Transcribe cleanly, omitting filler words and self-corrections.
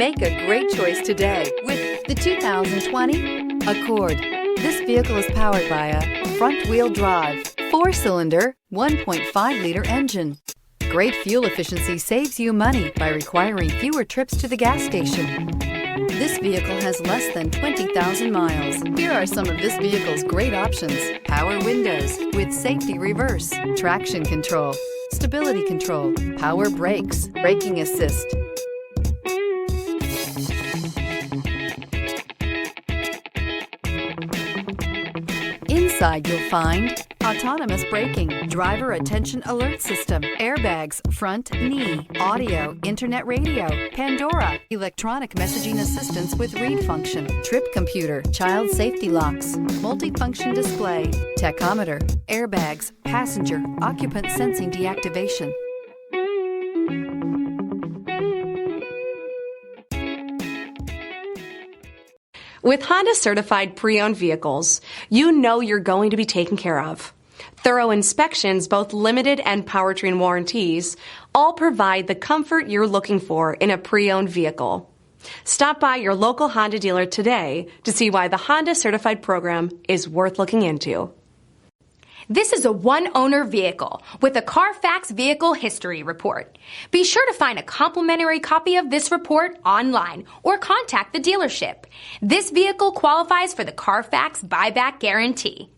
Make a great choice today with the 2020 Accord. This vehicle is powered by a front-wheel drive, 4-cylinder, 1.5-liter engine. Great fuel efficiency saves you money by requiring fewer trips to the gas station. This vehicle has less than 20,000 miles. Here are some of this vehicle's great options: power windows with safety reverse, traction control, stability control, power brakes, braking assist. Inside you'll find autonomous braking, driver attention alert system, airbags, front knee, audio, internet radio, Pandora, electronic messaging assistance with read function, trip computer, child safety locks, multifunction display, tachometer, airbags, passenger, occupant sensing deactivation. With Honda certified pre-owned vehicles, you know you're going to be taken care of. Thorough inspections, both limited and powertrain warranties, all provide the comfort you're looking for in a pre-owned vehicle. Stop by your local Honda dealer today to see why the Honda certified program is worth looking into. This is a one-owner vehicle with a CARFAX Vehicle History Report. Be sure to find a complimentary copy of this report online or contact the dealership. This vehicle qualifies for the CARFAX Buyback Guarantee.